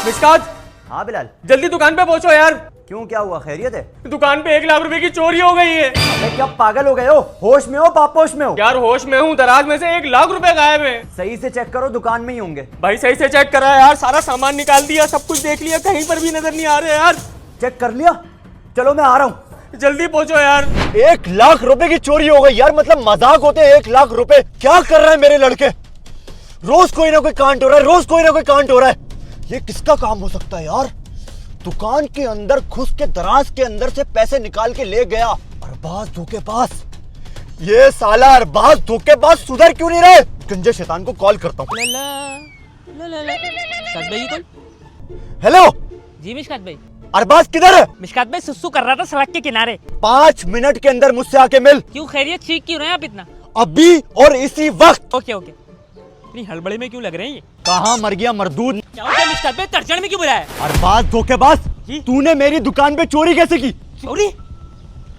मिशकात, हाँ बिलाल, जल्दी दुकान पे पहुंचो यार। क्यों, क्या हुआ? खैरियत है? दुकान पे 1 लाख रुपए की चोरी हो गई है। अबे क्या पागल हो गए हो? होश में हो पापोश में हो? यार होश में हूँ, दराज में से 1 लाख रुपए गायब है। सही से चेक करो, दुकान में ही होंगे। भाई सही से चेक करा यार, सारा सामान निकाल दिया, सब कुछ देख लिया, कहीं पर भी नजर नहीं आ रहे यार। चेक कर लिया? चलो मैं आ रहा हूँ। जल्दी पहुंचो यार। 1 लाख रुपए की चोरी हो गई यार, मतलब मजाक होते हैं 1 लाख रुपए? क्या कर रहे हैं मेरे लड़के? रोज कोई ना कोई कांड हो रहा है, रोज कोई ना कोई कांड हो रहा है। ये किसका काम हो सकता है यार? दुकान के अंदर घुस के दराज के अंदर से पैसे निकाल के ले गया। अरबाज धोखेबाज, ये साला अरबाज धोखेबाज सुधर क्यों नहीं रहे? गंजे शैतान को कॉल करता हूँ। मिशकात भाई कौन? हेलो जी मिशकात भाई। अरबाज किधर है? मिशकात भाई सुसु कर रहा था सड़क के किनारे। 5 मिनट के अंदर मुझसे आके मिल। क्यों, खैरियत? ठीक क्यों रहे आप इतना? अभी और इसी वक्त। Okay okay. इतनी हड़बड़ी में क्यों लग रहे हैं ये? कहाँ मर गया मरदूद? क्या हो गया मिशकात भाई, तड़जड़ में क्यों बुलाया? अरबाज धोखेबाज, जी? तूने मेरी दुकान पे चोरी कैसे की? चोरी?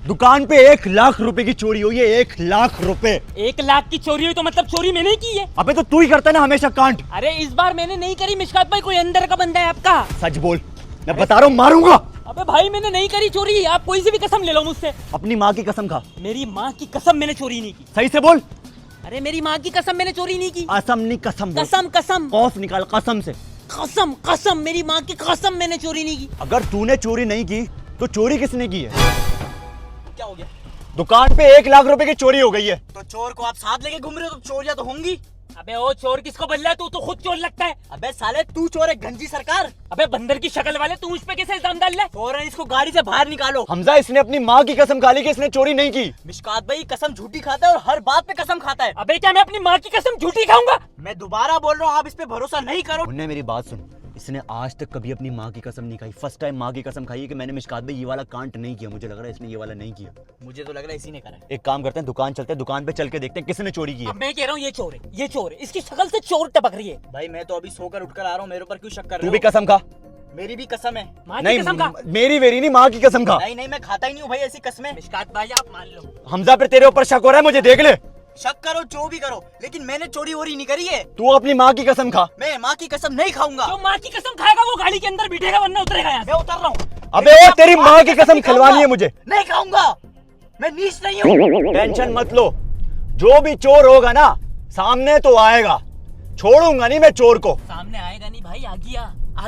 दुकान पे 1 लाख रुपए की चोरी हुई है। 1 लाख रुपए? 1 लाख की चोरी हुई तो मतलब चोरी मैंने की है? अबे तो तू ही करता है ना हमेशा कांड। अरे इस बार मैंने नहीं करी मिशकात भाई, कोई अंदर का बंदा है आपका। सच बोल, मैं बता रहा हूँ मारूंगा। अबे भाई मैंने नहीं करी चोरी, आप कोई सी भी कसम ले लो मुझसे। अपनी माँ की कसम खा। मेरी माँ की कसम, मैंने चोरी नहीं की। सही से बोल। अरे मेरी माँ की कसम, मैंने चोरी नहीं की। असम नहीं कसम बोल। कसम कसम। कौफ निकाल कसम से। कसम कसम, मेरी माँ की कसम, मैंने चोरी नहीं की। अगर तूने चोरी नहीं की तो चोरी किसने की है? क्या हो गया? दुकान पे 1 लाख रुपए की चोरी हो गई है। तो चोर को आप साथ लेके घूम रहे हो तो चोरियां तो होंगी। अबे ओ चोर किसको बन रहा है? तू तो खुद चोर लगता है। अबे साले तू चोर है, गंजी सरकार। अबे बंदर की शक्ल वाले, तू उस पे कैसे इल्जाम डाल रहा है? फौरन इसको गाड़ी से बाहर निकालो। हमजा, इसने अपनी माँ की कसम खा ली कि इसने चोरी नहीं की। मिशकात भाई कसम झूठी खाता है और हर बात पे कसम खाता है। अबे क्या मैं अपनी माँ की कसम झूठी खाऊंगा? मैं दोबारा बोल रहा हूँ, आप इस पे भरोसा नहीं करो। उन्हें मेरी बात सुन, इसने आज तक कभी अपनी माँ की कसम नहीं खाई। फर्स्ट टाइम माँ की कसम खाई है कि मैंने मिशकात भाई ये वाला कांड नहीं किया। मुझे लग रहा है इसने ये वाला नहीं किया। मुझे तो लग रहा है इसी ने करा है। एक काम करते हैं, दुकान चलते हैं, दुकान पे चल के देखते हैं किसने चोरी की है। अब मैं कह रहा हूँ ये चोर है, ये चोर है, इसकी शक्ल से चोर टपक रही है। भाई मैं तो अभी सोकर उठकर आ रहा हूँ, मेरे ऊपर क्यों शक कर रहे हो? तू भी कसम खा। मेरी भी कसम है। माँ की नहीं, कसम खा। मेरी वेरी नहीं, माँ की कसम खा। नहीं नहीं, मैं खाता ही नहीं हूँ भाई ऐसी कसमें। मिशकात भाई आप मान लो। हमजा, फिर तेरे ऊपर शक हो रहा है, मुझे देख ले। शक करो जो भी करो, लेकिन मैंने चोरी वोरी नहीं करी है। तू अपनी माँ की कसम खा। मैं माँ की कसम नहीं खाऊंगा। जो माँ की कसम खाएगा वो गाड़ी के अंदर बैठेगा, वरना उतरेगा यहाँ से। मैं उतर रहा हूँ। अबे ओ, तेरी माँ की कसम खिलवानी है मुझे। नहीं खाऊंगा, मैं नीच नहीं हूँ। टेंशन मत लो, जो भी चोर होगा ना सामने तो आएगा। छोड़ूंगा नहीं मैं चोर को। सामने आएगा नहीं भाई, आ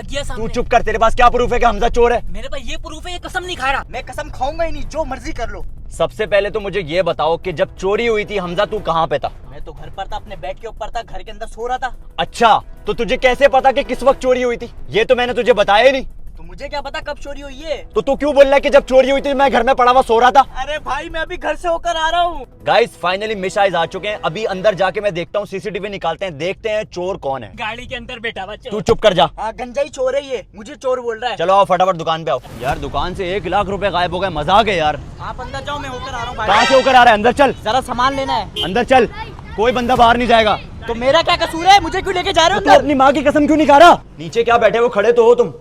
गया सामने। तू चुप कर, तेरे पास क्या प्रूफ है कि हमजा चोर है? मेरे पास ये प्रूफ है, ये कसम नहीं खा रहा। मैं कसम खाऊंगा ही नहीं, जो मर्जी कर लो। सबसे पहले तो मुझे ये बताओ कि जब चोरी हुई थी हमजा तू कहाँ पे था? मैं तो घर पर था, अपने बेड के ऊपर था, घर के अंदर सो रहा था। अच्छा, तो तुझे कैसे पता कि किस वक्त चोरी हुई थी? ये तो मैंने तुझे बताया ही नहीं। तो मुझे क्या पता कब चोरी हुई है? तो तू क्यों बोल रहा है कि जब चोरी हुई थी मैं घर में पड़ा हुआ सो रहा था? अरे भाई मैं अभी घर से होकर आ रहा हूँ। गाइस फाइनली मिशाइज आ चुके हैं। अभी अंदर जाके मैं देखता हूँ, सीसीटीवी निकालते हैं, देखते हैं चोर कौन है। गाड़ी के अंदर बैठा हुआ चोर। तू चुप कर जा। हाँ गंजा ही चोर है ये, मुझे चोर बोल रहा है। चलो आओ फटाफट दुकान पे आओ। यार दुकान से 1 लाख रुपए गायब हो गए, मजाक है यार। आप अंदर जाओ, मैं होकर आ रहा हूँ। कहाँ से होकर आ रहा है? अंदर चल। जरा सामान लेना है। अंदर चल, कोई बंदा बाहर नहीं जाएगा। तो मेरा क्या कसूर है? मुझे क्यों लेके जा रहे हो? तू अपनी माँ की कसम क्यों नहीं खा रहा? नीचे क्या बैठे हो, खड़े तो हो तुम।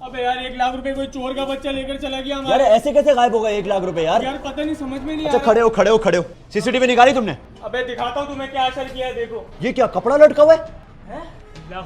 अबे यार 1 लाख रुपए कोई चोर का बच्चा लेकर चला गया यार हमारे। ऐसे कैसे गायब हो गए 1 लाख रुपए यार? यार पता नहीं, समझ में नहीं आ अच्छा रहा। खड़े हो खड़े हो खड़े हो। सीसीटीवी निकाली तुमने? अबे दिखाता हूँ तुम्हें क्या असर किया है, देखो। ये क्या कपड़ा लटका हुआ है? अल्लाह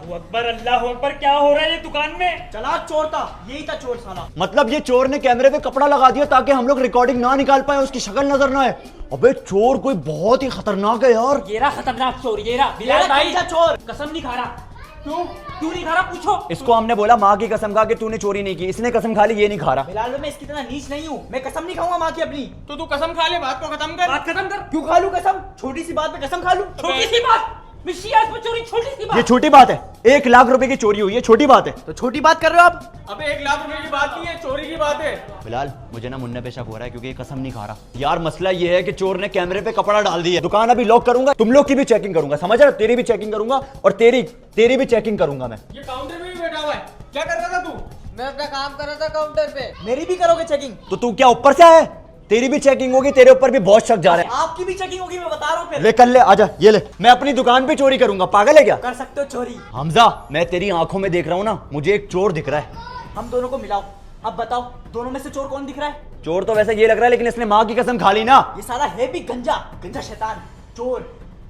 अकबर, क्या हो रहा है ये दुकान में? चला चोर था, यही था चोर साला। मतलब ये चोर ने कैमरे पे कपड़ा लगा दिया ताकि हम लोग रिकॉर्डिंग ना निकाल पाए, उसकी शक्ल नजर ना आए। अबे चोर कोई बहुत ही खतरनाक है यार। ये रहा खतरनाक चोर, ये रहा बिलाल भाई चोर। कसम नहीं खा रहा। क्यों नहीं खा रहा? पूछो इसको। हमने बोला माँ की कसम खा कि तूने चोरी नहीं की, इसने कसम खा ली, ये नहीं खा रहा। बिलाल मैं इसकी तरह नीच नहीं हूँ, मैं कसम नहीं खाऊंगा माँ की अपनी। तो तू कसम खा ले, बात को खत्म कर। बात खत्म कर। क्यों खा लूं कसम? छोटी सी बात पे कसम खा लूं? छोटी सी बात? मिशियास पे चोरी छोटी सी बात? ये छोटी बात है? 1 लाख रुपए की चोरी हुई है, छोटी बात है? तो छोटी बात कर रहे हो आप? अबे 1 लाख रुपए की बात नहीं है, चोरी की बात है। फिलहाल मुझे ना मुन्ने पे शक हो रहा है क्योंकि ये कसम नहीं खा रहा। यार मसला ये है कि चोर ने कैमरे पे कपड़ा डाल दिया। दुकान अभी लॉक करूंगा, तुम लोग की भी चेकिंग करूंगा, समझ रहे हो? तेरी भी चेकिंग करूंगा और तेरी भी चेकिंग करूंगा मैं। ये काउंटर पे भी बैठा हुआ है, क्या कर रहा था तू? मैं अपना काम कर रहा था काउंटर पे। मेरी भी करोगे चेकिंग? तो तू क्या ऊपर से आया है? तेरी भी चेकिंग होगी, तेरे ऊपर भी बहुत शक जा रहा है। आपकी भी चेकिंग होगी, मैं बता रहा हूँ। फिर ले कर ले, आजा ये ले। मैं अपनी दुकान पे चोरी करूंगा, पागल है क्या? कर सकते हो चोरी। हमजा, मैं तेरी आंखों में देख रहा हूँ ना, मुझे एक चोर दिख रहा है। हम दोनों को मिलाओ, अब बताओ दोनों में से चोर कौन दिख रहा है? चोर तो वैसे ये लग रहा है, लेकिन इसने माँ की कसम खा ली ना। ये साला है भी गंजा, गंजा शैतान चोर,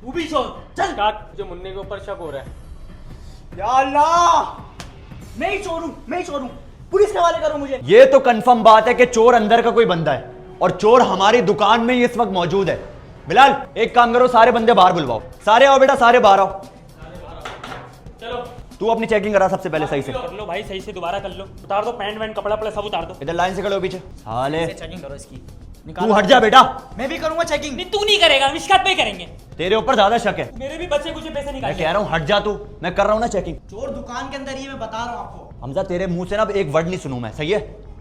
तू भी चोर। चल मुझे मुन्ने के ऊपर शक हो रहा है। या अल्लाह, मैं ही चोर हूँ, मैं ही चोर हूँ। पुलिस के हवाले करो मुझे। ये तो कंफर्म बात है कि चोर अंदर का कोई बंदा है और चोर हमारी दुकान में ही इस वक्त मौजूद है। बिलाल एक काम करो, सारे बंदे बाहर बुलवाओ। सारे आओ बेटा, सारे बाहर आओ। चलो तू अपनी चेकिंग करा सबसे पहले सही से। कर लो भाई, सही से दोबारा कर लो। उतार दो पैंट वैंट कपड़ा पड़ा सब उतार दो। इधर लाइन से खड़े हो पीछे। साले चेकिंग करो इसकी। तू हट जा बेटा, मैं भी करूंगा चेकिंग। नहीं तू नहीं करेगा, मिशकात पे करेंगे। तेरे ऊपर ज्यादा शक है। मेरे भी बच्चे कुछ पैसे मैं निकाल। कह रहा हूँ हट जा तू, मैं कर रहा हूँ ना चेकिंग। चोर दुकान के अंदर ही, मैं बता रहा हूँ आपको। हमजा तेरे मुंह से ना अब एक वर्ड नहीं सुनूं मैं, सही है?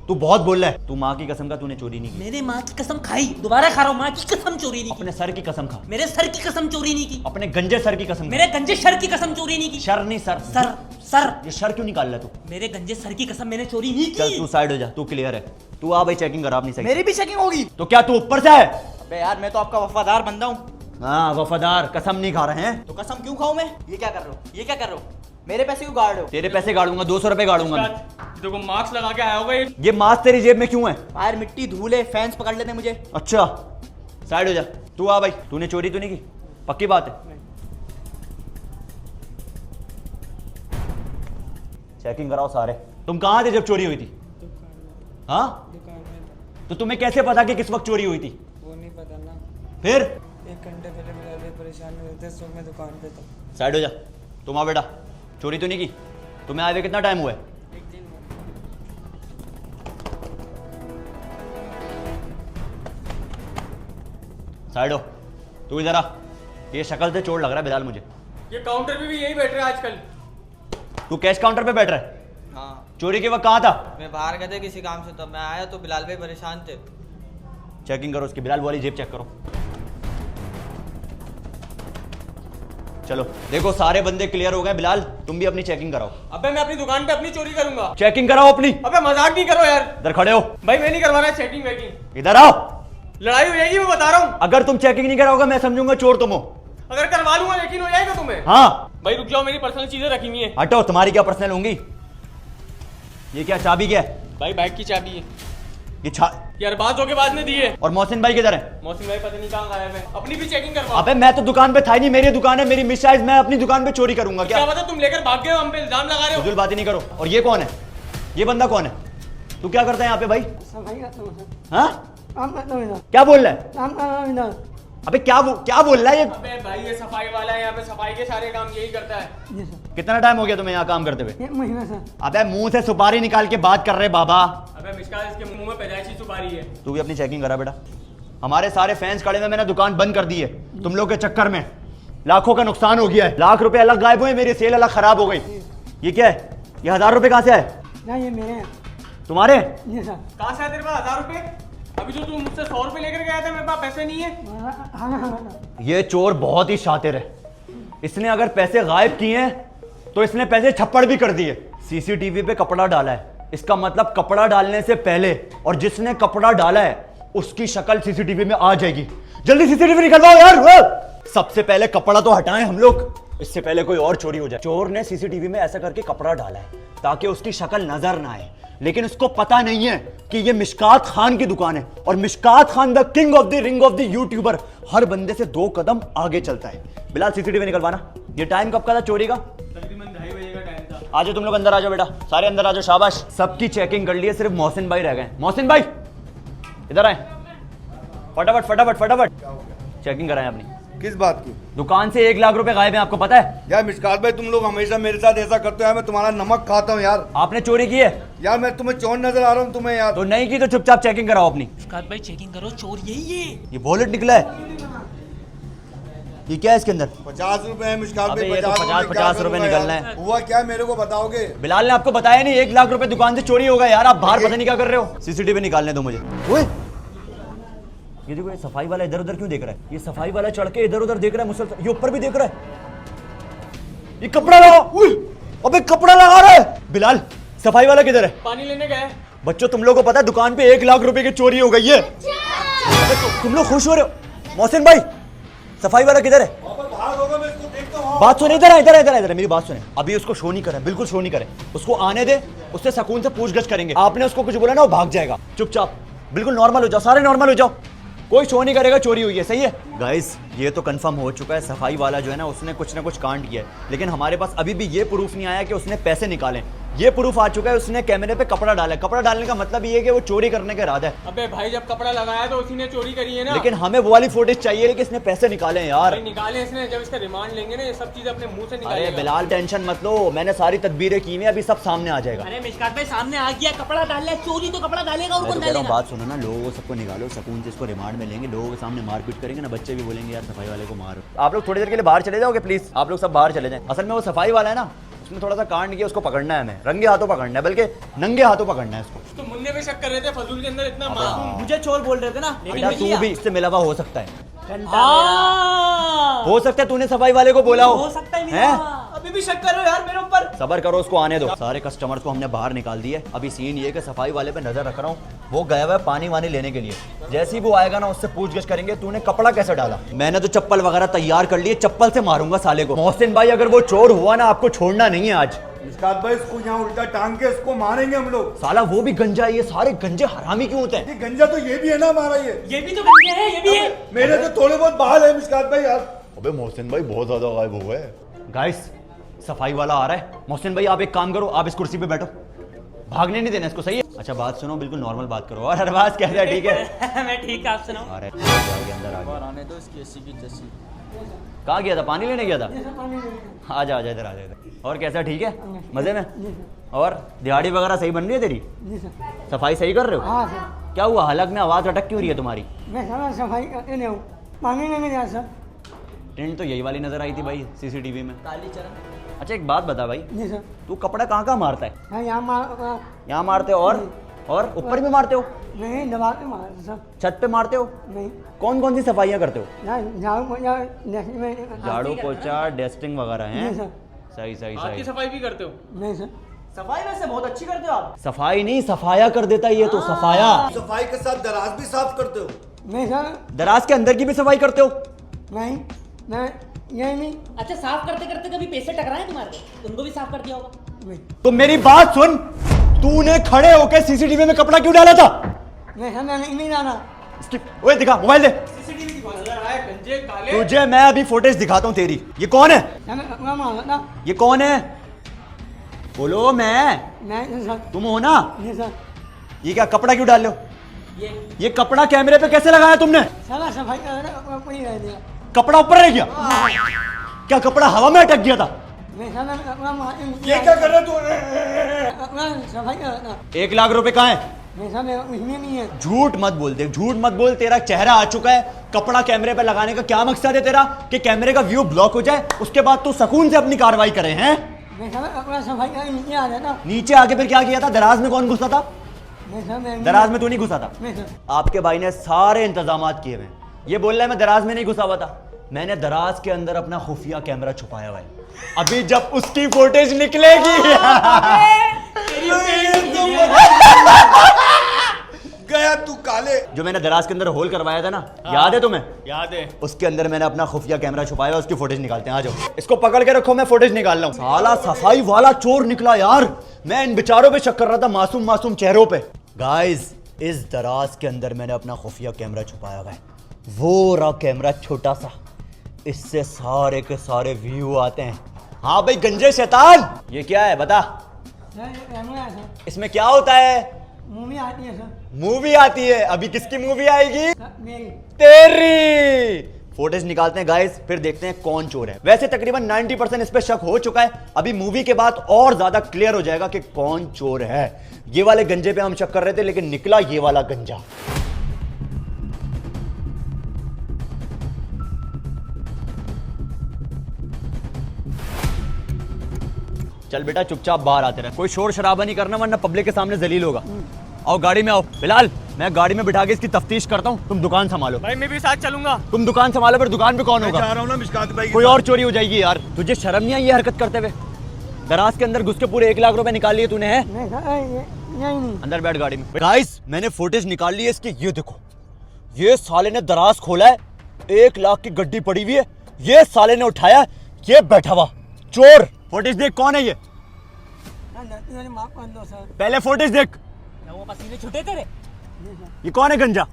तू बहुत बोल रहा है। तू माँ की कसम का तूने चोरी नहीं की। मेरे माँ की कसम खाई, दोबारा खा रहा हूँ। माँ की कसम चोरी नहीं की। अपने सर की कसम खा। मेरे सर की कसम चोरी नहीं की। अपने गंजे सर की कसम खा। मेरे गंजे सर की कसम चोरी नहीं की। शर नहीं सर। सर सर ये शर क्यों निकाल रहा है तू? मेरे गंजे सर की कसम मैंने चोरी नहीं चल की। तू साइड हो जा, तू क्लियर है। तू आ भाई चेकिंग करा अपनी सही। मेरी भी चेकिंग होगी। तो क्या तू ऊपर से है? अबे यार, मैं तो आपका वफादार बंदा हूँ। हाँ वफादार, कसम नहीं खा रहे हैं। तो कसम क्यों खाऊं मैं? ये क्या कर रहे हो? ये क्या कर रहे हो? मेरे पैसे क्यों गाड़ रहे हो? तेरे पैसे गाड़ूंगा, 200 रुपए गाड़ूंगा मैं। देखो मास्क लगा के आया होगा ये। ये मास्क तेरी जेब में क्यों है? बाहर मिट्टी धूल है, फैंस पकड़ लेते मुझे। अच्छा साइड हो जा। तू आ भाई, तूने चोरी तो नहीं की? पक्की बात है? चेकिंग कराओ सारे। तुम कहाँ थे जब चोरी हुई थी? हाँ, दुकान में था। तो तुम्हें कैसे पता कि किस वक्त चोरी हुई थी? वो नहीं पता ना। फिर 1 घंटे पहले मेरे लिए परेशान हो रहे थे, सो मैं दुकान पे था। साइड हो जा। तुम आ बेटा, चोरी तो नहीं की? तुम्हें आए हुए कितना टाइम हुआ है? 1 दिन में। साइड हो। तू इधर आ। ये शक्ल से चोर लग रहा है बिलाल मुझे। ये काउंटर पे भी यही बैठ रहा है आजकल। तू कैश काउंटर पे बैठ रहा है? हाँ, चोरी के वक्त कहाँ था? मैं बाहर गए थे किसी काम से, तब मैं आया तो बिलाल भाई परेशान थे। चेकिंग करो उसकी, बिलाल वाली जेब चेक करो। चलो देखो सारे बंदे क्लियर हो गए। बिलाल तुम भी अपनी चेकिंग कराओ। अबे मैं अपनी दुकान पे अपनी चोरी करूंगा। चेकिंग कराओ अपनी। अबे मजाक नहीं करो यार। इधर खड़े हो। भाई मैं नहीं करवा रहा चेकिंग वेकिंग। इधर आओ। लड़ाई हो जाएगी, मैं बता रहा हूँ। अगर तुम चेकिंग नहीं कराओगे मैं समझूंगा चोर तुम हो। अगर करवा लूंगा यकीन हो जाएगा तुम्हें? हाँ। भाई रुक जाओ, मेरी पर्सनल चीजें रखी हुई है। हटो, तुम्हारी क्या पर्सनल होंगी? ये क्या चाबी क्या है? भाई बाइक की चाबी है। ये यार बात हो के बाद में दी है। और मोहसिन भाई किधर है? मौसम भाई पता नहीं कहाँ गायब है। अपनी भी चेकिंग करवाओ। अबे मैं तो दुकान पे था ही नहीं, मेरी दुकान है, मेरी मिस साइज, मैं अपनी दुकान पे चोरी करूंगा क्या क्या? पता तुम लेकर भाग गए हो, हम पे इल्जाम लगा रहे हो। फजूल बातें नहीं करो। और ये कौन है? ये बंदा कौन है? तू क्या करता है यहाँ पे भाई? सफाई करता हूँ सर। हाँ, काम करता हूँ इधर। क्या बोल रहा है? काम कर रहा हूँ इधर। अबे क्या बोल रहा है ये? अबे भाई ये सफाई वाला है, यहाँ पे सफाई के सारे काम यही करता है। जी सर। कितना टाइम हो गया तुम्हें यहाँ काम करते हुए? 1 महीना सर। अबे मुंह से सुपारी निकाल के बात कर रहे बाबा। अबे मिशकात इसके मुंह में पैदाइशी सुपारी है। तू भी अपनी चेकिंग करा बेटा। हमारे सारे फैंस खड़े में, मैंने दुकान बंद कर दी है तुम लोग के चक्कर में। लाखों का नुकसान हो गया है, लाख रुपए अलग गायब हुए, मेरी सेल अलग खराब हो गई। ये क्या है? ये 1000 रुपए कहाँ से आए? ना ये मेरे हैं। तुम्हारे? जी सर। कहाँ से है तेरे पास 1000 रुपए? अभी जो तू मुझसे 100 रुपए लेकर गया था, मेरे पास पैसे नहीं है। हाँ हाँ हाँ। ये चोर बहुत ही शातिर है। इसने अगर पैसे गायब किए हैं तो इसने पैसे छप्पड़ भी कर दिए। सीसीटीवी पे कपड़ा डाला है, इसका मतलब कपड़ा डालने से पहले और जिसने कपड़ा डाला है उसकी शक्ल सीसीटीवी में आ जाएगी। जल्दी सीसीटीवी निकलवाओ यार। सबसे पहले कपड़ा तो हटाएं हम लोग, इससे पहले कोई और चोरी हो जाए। चोर ने सीसीटीवी में ऐसा करके कपड़ा डाला है ताकि उसकी शक्ल नजर ना आए, लेकिन उसको पता नहीं है कि ये मिशकात खान की दुकान है और Mishkat Khan the king of the ring of the YouTuber हर बंदे से 2 कदम आगे चलता है। बिलाल सीसीटीवी निकलवाना। ये टाइम कब का था चोरी का? तकरीबन 2:30 बजे का टाइम था। आ जाओ तुम लोग अंदर आ जाओ बेटा, सारे अंदर आ जाओ। शाबाश, सबकी चेकिंग कर ली है, सिर्फ मोहसिन भाई रह गए। मोहसिन भाई इधर आए, फटाफट फटाफट फटाफट चेकिंग कराएं अपनी। किस बात की? दुकान से 1 लाख रुपए गायब है, आपको पता है? यार मिशकात भाई, तुम लोग हमेशा मेरे साथ ऐसा करते हो यार। मैं तुम्हारा नमक खाता हूँ यार। आपने चोरी की है? यार मैं तुम्हें चोर नजर आ रहा हूँ तुम्हें यार। तो नहीं की तो चुपचाप चेकिंग कराओ अपनी। मिशकात भाई चेकिंग करो, चोर यही है। ये वॉलेट निकला है, ये क्या है इसके अंदर? 50 रुपए है मिशकात अबे भाई। ये तो 50 रुपए निकलना है। हुआ क्या, मेरे को बताओगे? बिलाल ने आपको बताया नहीं 1 लाख रुपए दुकान से चोरी होगा यार। आप बाहर पता नहीं क्या कर रहे हो। सीसीटीवी निकालने दो मुझे। ओए ये देखो, ये सफाई वाला इधर उधर क्यों देख रहा है? ये सफाई वाला चढ़ के इधर उधर देख रहा है मुसलसल। ये ऊपर भी देख रहा है। ये कपड़ा लगा, अबे कपड़ा लगा रहा है। बिलाल सफाई वाला किधर है? पानी लेने गए। बच्चों तुम लोगों को पता है दुकान पे 1 लाख रुपए की चोरी हो गई है। अबे तुम लोग खुश हो रहे हो? मोहसिन भाई सफाई वाला किधर है? बात सुने, इधर इधर इधर इधर मेरी बात सुने। अभी उसको शो नहीं करें, बिल्कुल शो नहीं करें। उसको आने दे, उससे सुकून से पूछगछ करेंगे। आपने उसको कुछ बोला ना वो भाग जाएगा। चुपचाप बिल्कुल नॉर्मल हो जाओ, सारे नॉर्मल हो जाओ। कोई शो नहीं करेगा चोरी हुई है, सही है गाइस? ये तो कंफर्म हो चुका है, सफाई वाला जो है ना उसने कुछ ना कुछ कांड किया है, लेकिन हमारे पास अभी भी ये प्रूफ नहीं आया कि उसने पैसे निकाले। ये प्रूफ आ चुका है उसने कैमरे पे कपड़ा डाला है। कपड़ा डालने का मतलब ये है कि वो चोरी करने का इरादा है। अबे भाई जब कपड़ा लगाया तो उसी ने चोरी करी है ना। लेकिन हमें वो वाली फुटेज चाहिए लेकिन इसने पैसे निकाले हैं यार। भाई निकाले इसने, जब इसका रिमांड लेंगे ना ये सब चीज अपने मुंह से अरे निकालेगा। बिलाल टेंशन मत लो, मैंने सारी तदबीरें की हुई हैं, अभी सब सामने आ जाएगा। अरे मिशकात भाई सामने आ गया, कपड़ा डाल ले, चोरी तो कपड़ा डालेगा और मैं तो कौन कह रहा हूँ, डालेगा? बात सुनो ना, लोगों सबको निकालो, सुकून से इसको रिमांड में लेंगे, लोगों के सामने मारपीट करेंगे ना, बच्चे भी बोलेंगे यार सफाई वाले को मारो। आप लोग थोड़ी देर के लिए बाहर चले जाओगे प्लीज, आप लोग सब बाहर चले जाएं। असल में वो सफाई वाला है ना, उसने थोड़ा सा कांड किया, उसको पकड़ना है हमें, रंगे हाथों पकड़ना है, बल्कि नंगे हाथों पकड़ना है उसको। तो मुन्ने पे शक कर रहे थे फजूल के अंदर इतना मासूम। मुझे चोर बोल रहे थे ना, बेटा तू भी इससे मिला हुआ हो सकता है, हाँ। हो सकता है तूने सफाई वाले को बोला हो सकता है मेरा। अभी भी शक कर रहे हो यार मेरे ऊपर? सबर करो, उसको आने दो। सारे कस्टमर्स को हमने बाहर निकाल दिए। अभी सीन ये कि सफाई वाले पे नजर रख रहा हूँ, वो गया हुआ है पानी वानी लेने के लिए। जैसे ही वो आएगा ना उससे पूछगछ करेंगे तूने कपड़ा कैसे डाला। मैंने तो चप्पल वगैरह तैयार कर लिए, चप्पल से मारूंगा साले को। मोहसिन भाई अगर वो चोर हुआ ना, आपको छोड़ना नहीं है आज। मिशकात भाई इसको यहाँ उल्टा टांग के इसको मारेंगे हम लोग। साला वो भी गंजा है, ये सारे गंजे हरामी क्यों होते हैं? ये गंजा तो ये भी है ना हमारा, ये भी तो गंजे है, ये भी है। मेरे तो थोड़े बहुत बाल है मिशकात भाई यार। अबे मोहसिन भाई बहुत ज्यादा गायब हुआ है। गाइस सफाई वाला आ रहा है। मोहसिन भाई आप एक काम करो, आप इस कुर्सी पे बैठो, भागने नहीं देना इसको, सही है? अच्छा बात सुनो, बिल्कुल नॉर्मल बात करो। और अरबाज कैसा है? ठीक है मैं ठीक है, आप सुनाओ। अरे अंदर आ गया। आने दो इसकी एसी की जैसी। कहाँ गया था? पानी लेने गया था? आजा आजा इधर, आजा इधर। और कैसा, ठीक है? मजे में? और दिहाड़ी वगैरह सही बन रही है तेरी? सफाई सही कर रहे हो? हाँ सर, क्या हुआ, हलक में आवाज अटक क्यों रही है तुम्हारी? मैं सारा सफाई करके नहीं हूँ, पानी नहीं मिला सर। टेंट तो यही वाली नजर आई थी भाई सीसीटीवी में। काली चरण। अच्छा एक बात बता भाई, जी सर, तू कपड़ा कहाँ कहाँ मारता है? मैं यहाँ यहाँ मारते हो और ऊपर भी मारते हो? नहीं दबा के मारा सर। छत पे मारते हो? नहीं, कौन कौन सी सफाइयाँ करते हो? झाड़ू पोछा जैसे में झाड़ू पोछा डस्टिंग वगैरह हैं? नहीं सर, सही सही हाथ की सही। सफाई भी करते हो? नहीं सर, सफाई वैसे बहुत अच्छी करते हो आप। सफाई नहीं सफाया कर देता है ये तो, सफाया। सफाई के साथ दराज भी साफ करते हो? नहीं सर, दराज के अंदर की भी सफाई करते हो? नहीं, मैं यही नहीं। अच्छा साफ करते करते कभी पैसे टकराए तुम्हारे? उनको भी साफ कर दिया होगा। नहीं, तो मेरी बात सुन, तूने खड़े होकर सीसीटीवी में कपड़ा क्यों डाला था? नहीं सर, मैं नहीं जाना। इसकी ओए दिखा, मोबाइल दे। सीसीटीवी दिखा, नजर आया गंजे काले। तुझे मैं अभी फुटेज दिखाता हूँ तेरी। ये कौन है? मैं कपड़ा मारा था। ये कौन है? बोलो। मैं? नहीं सर, तुम हो ना? नहीं सर, ये क्या कपड़ा क्यों डाल लो? ये कपड़ा कैमरे पे कैसे लगाया तुमने? सारा सफाई कर कपड़ा ऊपर ही रह दिया। कपड़ा ऊपर रह गया? क्या कपड़ा हवा में अटक गया था? नहीं सर, मैं कपड़ा मार ये क्या कर रहे तू? कपड़ा सफाई कर रहा था। 1 लाख रुपए कहाँ है? नहीं सर, मेरा उसमें नहीं है। झूठ मत बोल दे, झूठ मत बोल। तेरा चेहरा आ चुका है। कपड़ा कैमरे पे लगाने का क्या मकसद है तेरा? कि कैमरे का व्यू ब्लॉक हो जाए, उसके बाद तू सुकून से अपनी कार्रवाई करे हैं? नहीं सर, मैं कपड़ा सफाई कर नीचे आ जाता। नीचे आके फिर क्या किया था? दराज में कौन घुसा था? नहीं सर, मैं दराज में तू नहीं घुसा था? नहीं सर, आपके भाई ने सारे इंतजाम किए हुए हैं। ये बोल रहा है मैं दराज में नहीं घुसा हुआ था। मैंने दराज के अंदर अपना खुफिया कैमरा छुपाया हुआ है। अभी जब उसकी फुटेज निकलेगी गया तू काले। जो मैंने दराज के अंदर होल करवाया था ना, याद है तुम्हें? याद है। उसके अंदर मैंने अपना खुफिया कैमरा छुपाया, उसकी फुटेज निकालते हैं। आ जाओ, इसको पकड़ के रखो, मैं फुटेज निकाल रहा हूँ। साला सफाई वाला चोर निकला यार। मैं इन बेचारों पे शक कर रहा था, मासूम मासूम चेहरों पे। गाइस इस दराज के अंदर मैंने अपना खुफिया कैमरा छुपाया हुआ है। वो रहा कैमरा छोटा सा, इससे सारे के सारे व्यू आते हैं। हाँ भाई गंजे शैतान, ये क्या है बता? सर ये कैमरा है सर, इसमें क्या होता है? मूवी आती है सर। मूवी आती है? अभी किसकी मूवी आएगी? सर, मेरी। तेरी। फुटेज निकालते हैं गाइस, फिर देखते हैं कौन चोर है। वैसे तकरीबन 90% इस पे शक हो चुका है। अभी मूवी के बाद और ज्यादा क्लियर हो जाएगा कि कौन चोर है। ये वाले गंजे पे हम शक कर रहे थे, लेकिन निकला ये वाला गंजा। चल बेटा चुपचाप बाहर आते रहे, कोई शोर शराबा नहीं करना वरना पब्लिक के सामने जलील होगा। आओ गाड़ी में आओ। बिलाल मैं गाड़ी में बिठा के इसकी तफ्तीश करता हूँ, तुम दुकान संभालो। भाई मैं भी साथ चलूंगा। तुम दुकान संभालो, फिर दुकान पे कौन होगा? जा रहा हूँ ना मिशकात भाई के कोई साथ। और चोरी हो जाएगी यार। तुझे शर्म नहीं आई ये हरकत करते हुए? दराज के अंदर घुस के पूरे 1 लाख रुपए निकाल लिए तूने, है? नहीं सर, यही नहीं। अंदर बैठ गाड़ी में। गाइस मैंने फुटेज निकाल ली है इसकी, ये देखो। ये साले ने दराज खोला है, 1 लाख की गड्डी पड़ी हुई है, ये साले ने उठाया, ये बैठा हुआ चोर। फुटेज देख, कौन है ये? सर, माफ कर दो सर। पहले फुटेज देख। वो पसीने छूटे तेरे? ये कौन है गंजा?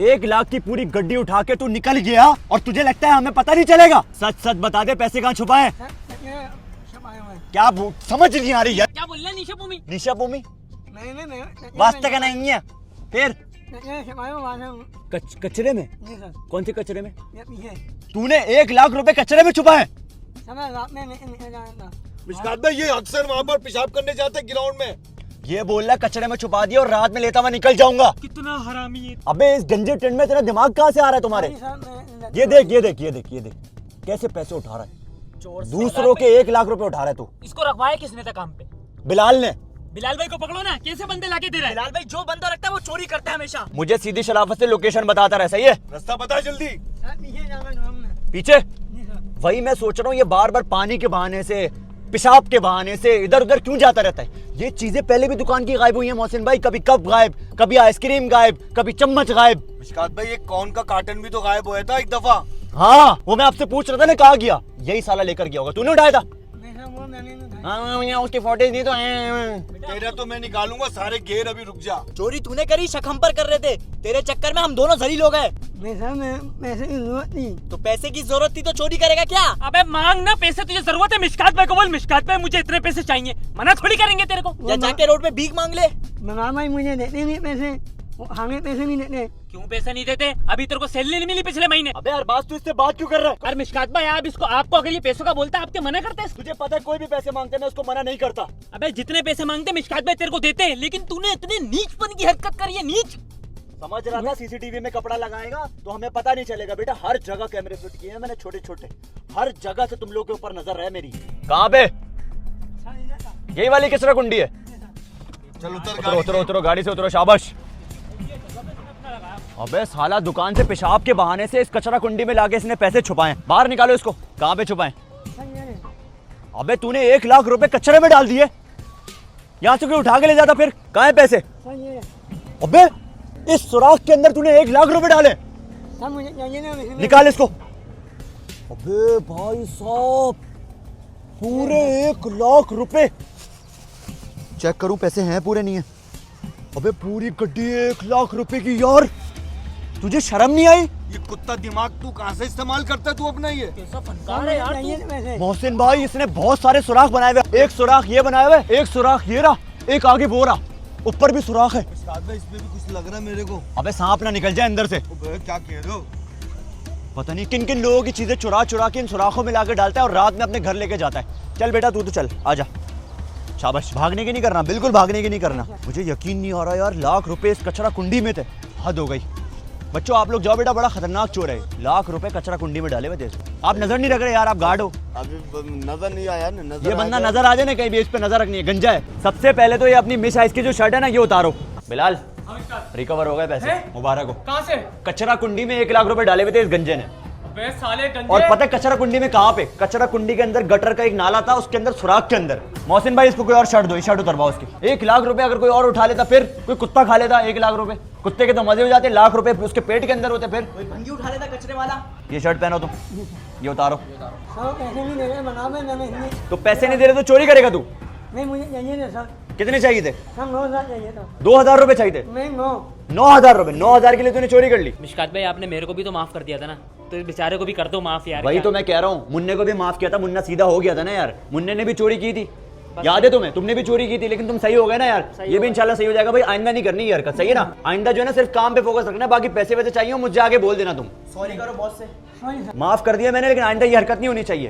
1 लाख की पूरी गड्डी उठा के तू निकल गया और तुझे लगता है हमें पता नहीं चलेगा? सच सच बता दे, पैसे कहाँ छुपाए? सर, ये क्या समझ नहीं आ रही यार। क्या बोल रहा है निशा भूमि? निशा भूमि वास्ते का नहीं है फिर कचरे में? कौन से कचरे में? तूने 1 लाख रुपए कचरे में छुपाए? मिशकात भाई ये अक्सर वहाँ पर पेशाब करने जाते हैं ग्राउंड में। ये बोल रहा कचरे में छुपा दिया और रात में लेता हुआ निकल जाऊंगा। कितना हरामी है। अबे इस गंजे टेंट में तेरा दिमाग कहाँ से आ रहा है तुम्हारे? ये देख ये देख ये देख ये देख कैसे पैसे उठा रहा है। चोर दूसरों के 1 लाख रुपए उठा रहा है तू। इसको रखवाया किसने था काम पे? बिलाल ने। बिलाल भाई को पकड़ो ना, कैसे बंदे लाके दे रहा है? बिलाल भाई जो बंदा रखता है वो चोरी करता है हमेशा। मुझे सीधी शराफत से लोकेशन बताता रहा, सही है? रास्ता बता जल्दी। पीछे वही मैं सोच रहा हूँ, ये बार बार पानी के बहाने से पेशाब के बहाने से इधर उधर क्यों जाता रहता है? ये चीजें पहले भी दुकान की गायब हुई है मोहसिन भाई। कभी कप गायब, कभी आइसक्रीम गायब, कभी चम्मच गायब। मिशकात भाई ये कौन का कार्टन भी तो गायब हुआ था एक दफा। हाँ वो मैं आपसे पूछ रहा था ना, कहाँ गया? यही साला लेकर गया होगा, तूने उठाया था? हाँ उसकी फोटेज नहीं तो तेरा तो मैं निकालूंगा सारे घेर। अभी रुक जा। चोरी तूने करी, शक हम पर कर रहे थे। तेरे चक्कर में हम दोनों जलील हो गए। पैसे की जरूरत नहीं। तो पैसे की जरूरत थी तो चोरी करेगा क्या? अबे मांग ना, पैसे तुझे जरूरत है। मिशकात भाई को बोल, मिशकात भाई मुझे इतने पैसे चाहिए, मना थोड़ी करेंगे तेरे को। या जाके रोड पे भीख मांग ले। मना भाई मुझे देते नहीं पैसे, हमें पैसे नहीं देते। क्यों पैसे नहीं देते? अभी तेरे को सैलरी नहीं मिली पिछले महीने। अबे यार बात तू इससे बात क्यों कर रहा है? अरे मिशकात भाई आप इसको, आपको अगर ये पैसों का बोलता है आपके मना करते हैं? तुझे पता है कोई भी पैसे मांगते मैं उसको मना नहीं करता। अबे जितने पैसे मांगते मिशकात भाई तेरे को देते हैं, लेकिन तूने इतने नीचपन की हरकत करी है। नीच समझ रहा था सीसीटीवी में कपड़ा लगाएगा तो हमें पता नहीं चलेगा। बेटा हर जगह कैमरे फिट किए हैं मैंने, छोटे छोटे, हर जगह से तुम लोग के ऊपर नजर है मेरी। कहाँ पे? यही वाली कचरा कुंडी है? चल उतर उतरो उतरो उतरो गाड़ी से उतरो, शाबाश। अबे साला दुकान से पेशाब के बहाने से इस कचरा कुंडी में लाके इसने पैसे छुपाए। बाहर निकालो इसको। कहाँ पे छुपाए? अबे तूने 1 लाख रुपए कचरे में डाल दिए। यहाँ से कोई उठा के ले जाता फिर? कहाँ है पैसे? अबे इस सुराख के अंदर तूने 1 लाख रुपए डाले। निकाल इसको। अबे भाई साहब पूरे 1 लाख रुपए। चेक करूं पैसे हैं पूरे नहीं है? अबे पूरी गड्डी 1 लाख रुपए की यार, तुझे शर्म नहीं आई? ये कुत्ता दिमाग तू कहाँ से इस्तेमाल करता है तू अपना? ये कैसा फनकार है यार तू। मोहसिन भाई इसने बहुत सारे सुराख बनाए हुए। एक सुराख ये बनाया हुआ है, एक सुराख ये रहा, एक आगे वो रहा, ऊपर भी सुराख है। मिशकात भाई इसमें भी कुछ लग रहा है मेरे को। अबे सांप ना निकल जाए अंदर से। क्या कह रहे हो? पता नहीं किन किन लोगों की चीजें चुरा चुरा के इन सुराखों में लाकर डालता है और रात में अपने घर लेके जाता है। चल बेटा तू तो चल, आजा। शाबाश। भागने की नहीं करना, बिल्कुल भागने की नहीं करना। मुझे यकीन नहीं आ रहा यार, लाख रुपए इस कचरा कुंडी में थे। हद हो गई। बच्चों आप लोग जाओ, बेटा बड़ा खतरनाक चोर है। लाख रुपए कचरा कुंडी में डाले हुए थे। आप नजर नहीं रख रहे यार, आप गार्ड हो। अभी नजर नहीं आया ना। नजर ये बंदा नजर आ जाए ना कहीं भी, इस पे नजर रखनी है, गंजा है। सबसे पहले तो ये अपनी मिस आइस की जो शर्ट है ना ये उतारो। बिलाल रिकवर हो गए पैसे, मुबारक हो। कहाँ से? कचरा कुंडी में 1 लाख रुपए डाले हुए थे इस गंजे ने। अबे साले गंजे। और पता है कचरा कुंडी में कहाँ पे? कचरा कुंडी के अंदर गटर का एक नाला था, उसके अंदर सुराख के अंदर। मोहसिन भाई इसको कोई और शर्ट दो, शर्ट उतरवाओ उसकी। 1 लाख रुपए अगर कोई और उठा लेता फिर? कोई कुत्ता खा लेता 1 लाख रुपए? कुत्ते के तो मजे हो जाते, लाख रुपए उसके पेट के अंदर होते फिर। कोई भंगी उठा लेता कचरे वाला। ये शर्ट पहनो तुम, ये उतारो। पैसे नहीं दे रहे, मना में नहीं। तो पैसे नहीं दे रहे तो चोरी करेगा तू? नहीं मुझे चाहिए थे सर। कितने चाहिए थे? सर 9,000 चाहिए था। 2,000 रुपए चाहिए थे? नहीं 9,000 रुपए। 9,000 के लिए तूने चोरी कर ली? मिशकात भाई आपने मेरे को भी तो माफ कर दिया था ना, तो बेचारे को भी कर दो माफ यार। वही तो मैं कह रहा हूँ, मुन्ने को भी माफ किया था, मुन्ना सीधा हो गया था ना यार। मुन्ने ने भी चोरी की थी, याद है तुम्हें? तुमने भी चोरी की थी लेकिन तुम सही हो गए ना यार। ये भी इंशाल्लाह सही हो जाएगा भाई। आइंदा नहीं करनी ये हरकत, सही है ना? आइंदा जो है ना सिर्फ काम पे फोकस रखना है, बाकी पैसे वैसे चाहिए मुझे आगे बोल देना तुम। सॉरी करो बॉस से। माफ कर दिया मैंने, लेकिन आइंदा ये हरकत नहीं होनी चाहिए।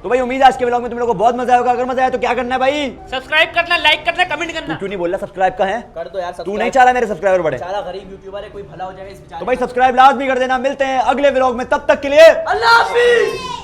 तो भाई उम्मीद है आज के व्लॉग में तुम लोगों को बहुत मजा आएगा। अगर मजा आया तो क्या करना है भाई? सब्सक्राइब करना, लाइक करना, कमेंट करना। तू क्यों नहीं बोल रहा सब्सक्राइब का है? कर दो यार। तू नहीं चाह रहा मेरे सब्सक्राइबर बढ़े? बेचारा गरीब यूट्यूबर है, कोई भला हो जाएगा इस बेचारे। तो भाई सब्सक्राइब लाजमी कर देना। मिलते हैं अगले व्लॉग में, तब तक के लिए अल्लाह हाफिज।